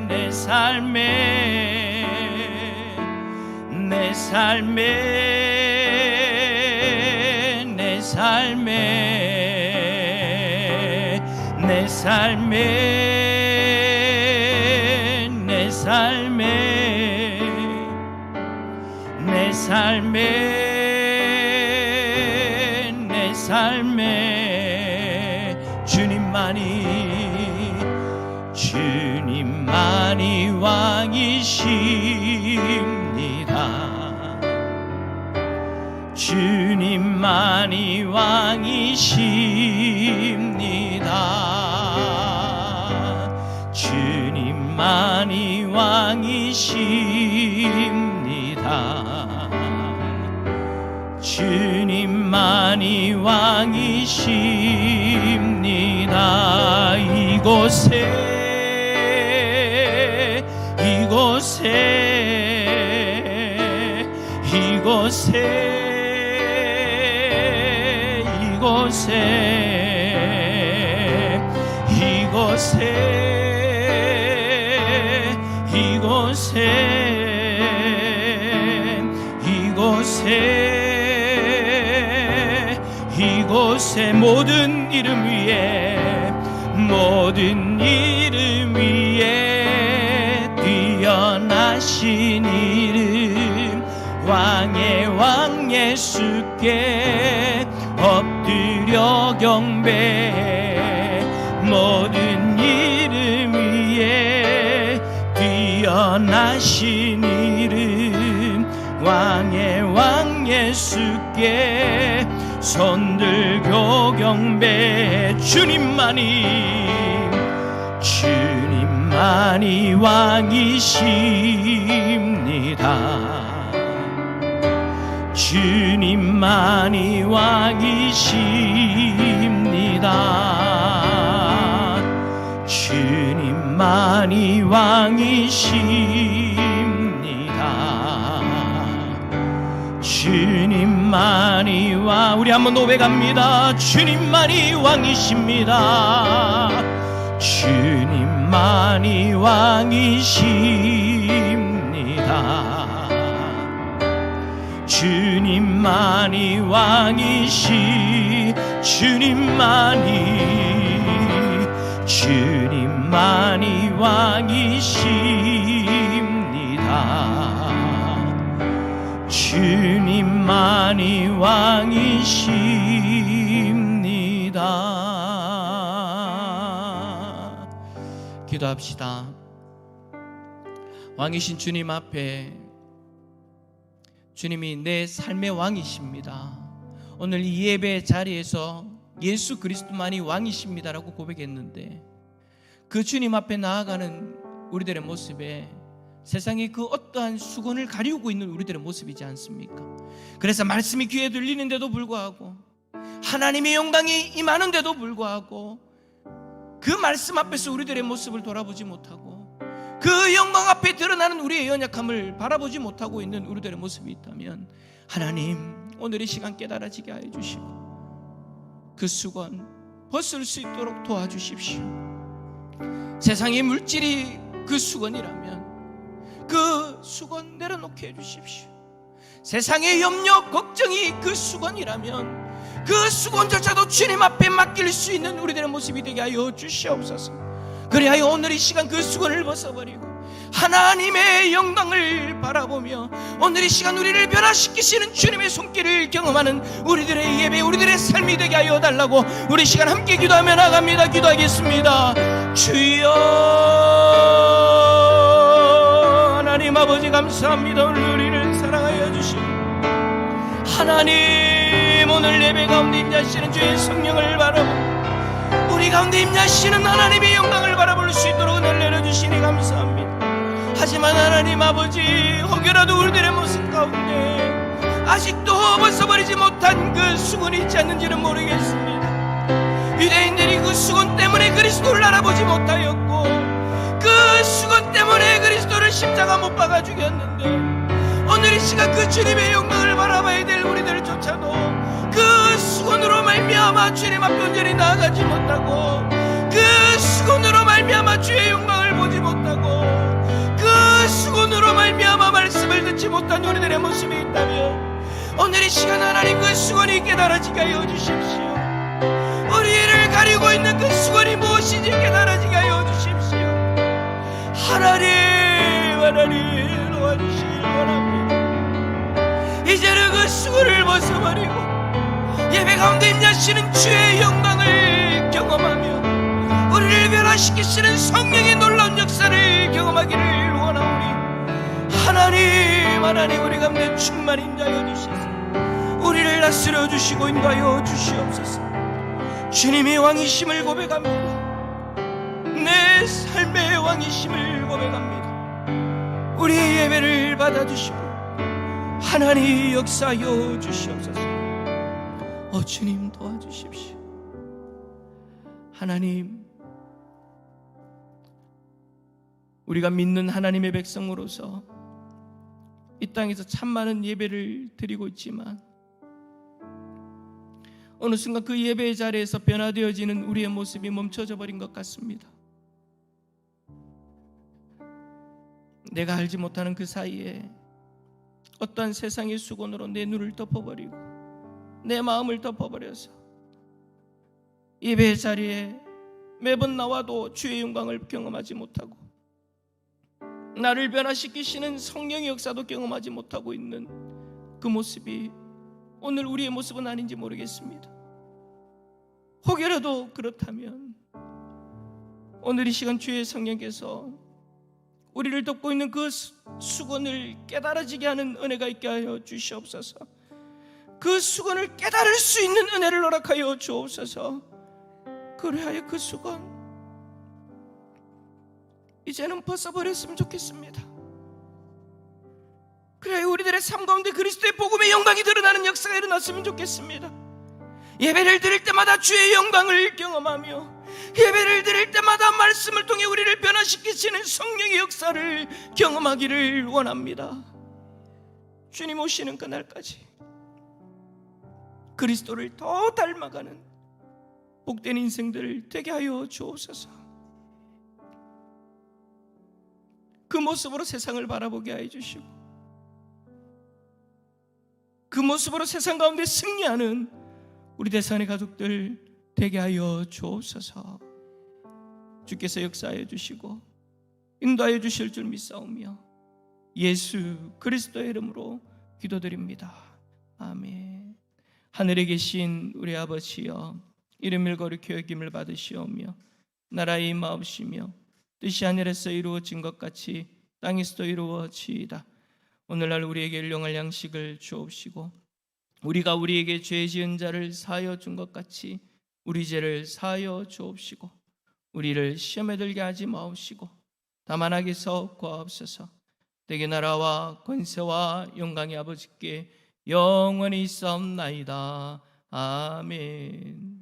내 삶에 내 삶에 내 삶에 내 삶에 내 삶에 내 삶에 내 삶에 주님만이 왕이십니다. 주님만이 왕이십니다. 주님만이 왕이십니다. 주님만이 왕이십니다. 이곳에 이곳에 모든 이름 위에 뛰어나신 이름 왕의 왕 예수께 엎드려 경배해. 모든 이름 위에 뛰어나신 이름 왕의 왕 예수께 손들고 경배해. 주님만이 왕이십니다. 주님만이 왕이십니다. 주님만이 왕이십니다. 주님만이 우리 한번 노래갑니다. 주님만이 왕이십니다. 주님만이 왕이십니다. 주님만이 주님만이 왕이십니다. 주님만이 왕이십니다. 기도합시다. 왕이신 주님 앞에 주님이 내 삶의 왕이십니다. 오늘 이 예배 자리에서 예수 그리스도만이 왕이십니다라고 고백했는데 그 주님 앞에 나아가는 우리들의 모습에 세상이 그 어떠한 수건을 가리우고 있는 우리들의 모습이지 않습니까? 그래서 말씀이 귀에 들리는데도 불구하고 하나님의 영광이 임하는데도 불구하고 그 말씀 앞에서 우리들의 모습을 돌아보지 못하고 그 영광 앞에 드러나는 우리의 연약함을 바라보지 못하고 있는 우리들의 모습이 있다면 하나님 오늘 이 시간 깨달아지게 하여 주시고 그 수건 벗을 수 있도록 도와주십시오. 세상의 물질이 그 수건이라면 그 수건 내려놓게 해주십시오. 세상의 염려 걱정이 그 수건이라면 그 수건조차도 주님 앞에 맡길 수 있는 우리들의 모습이 되게 하여 주시옵소서. 그리하여 오늘 이 시간 그 수건을 벗어버리고 하나님의 영광을 바라보며 오늘 이 시간 우리를 변화시키시는 주님의 손길을 경험하는 우리들의 예배, 우리들의 삶이 되게 하여 달라고 우리 시간 함께 기도하며 나갑니다. 기도하겠습니다. 주여, 하나님 아버지 감사합니다. 오늘 우리를 사랑하여 주시고 하나님, 오늘 예배 가운데 임하시는 주의 성령을 바라보고 우리 가운데 임하시는 하나님의 영광을 바라볼 수 있도록 은혜를 내려주시니 감사합니다. 하지만 하나님 아버지, 혹여라도 우리들의 모습 가운데 아직도 벗어버리지 못한 그 수건이 있지 않는지는 모르겠습니다. 유대인들이 그 수건 때문에 그리스도를 알아보지 못하였고 그 수건 때문에 그리스도를 십자가 못 박아 죽였는데 오늘 이 시간 그 주님의 영광을 바라봐야 될 우리들조차도 그 수건으로 말미암아 주님 앞에 온전히 나아가지 못하고 그 수건으로 말미암아 주의 영광을 보지 못하고 그 수건으로 말미암아 말씀을 듣지 못한 우리들의 모습이 있다면 오늘 이 시간 하나님 그 수건이 깨달아지게 하여 주십시오. 우리를 가리고 있는 그 수건이 무엇인지 깨달아지게 하여 주십시오. 하나님 도와주시길 원합니다. 이제는 그 수건을 벗어버리고 예배 가운데 임하시는 주의 영광을 경험하며 우리를 변화시키시는 성령의 놀라운 역사를 경험하기를 원하오니 하나님 우리 가운데 충만히 임하여 주셔서 우리를 다스려 주시고 인도하여 주시옵소서. 주님이 왕이심을 고백합니다. 내 삶의 왕이심을 고백합니다. 우리의 예배를 받아주시고 하나님 역사하여 주시옵소서. 주님 도와주십시오. 하나님, 우리가 믿는 하나님의 백성으로서 이 땅에서 참 많은 예배를 드리고 있지만 어느 순간 그 예배의 자리에서 변화되어지는 우리의 모습이 멈춰져 버린 것 같습니다. 내가 알지 못하는 그 사이에 어떠한 세상의 수건으로 내 눈을 덮어버리고 내 마음을 덮어버려서 예배의 자리에 매번 나와도 주의 영광을 경험하지 못하고 나를 변화시키시는 성령의 역사도 경험하지 못하고 있는 그 모습이 오늘 우리의 모습은 아닌지 모르겠습니다. 혹여라도 그렇다면 오늘 이 시간 주의 성령께서 우리를 덮고 있는 그 수건을 깨달아지게 하는 은혜가 있게 하여 주시옵소서. 그 수건을 깨달을 수 있는 은혜를 허락하여 주옵소서. 그래야 그 수건 이제는 벗어버렸으면 좋겠습니다. 그래야 우리들의 삶 가운데 그리스도의 복음의 영광이 드러나는 역사가 일어났으면 좋겠습니다. 예배를 드릴 때마다 주의 영광을 경험하며 예배를 드릴 때마다 말씀을 통해 우리를 변화시키시는 성령의 역사를 경험하기를 원합니다. 주님 오시는 그날까지 그리스도를 더 닮아가는 복된 인생들 되게 하여 주옵소서. 그 모습으로 세상을 바라보게 하여 주시고 그 모습으로 세상 가운데 승리하는 우리 대선의 가족들 되게 하여 주옵소서. 주께서 역사하여 주시고 인도하여 주실 줄 믿사오며 예수 그리스도의 이름으로 기도드립니다. 아멘. 하늘에 계신 우리 아버지여, 이름을 거룩히 여김을 받으시오며 나라의 임하옵시며 뜻이 하늘에서 이루어진 것 같이 땅에서도 이루어지이다. 오늘날 우리에게 일용할 양식을 주옵시고 우리가 우리에게 죄 지은 자를 사하여 준 것 같이 우리 죄를 사하여 주옵시고 우리를 시험에 들게 하지 마옵시고 다만 악에서 구하옵소서. 대개 나라와 권세와 영광이 아버지께 영원히 있사옵나이다. 아멘.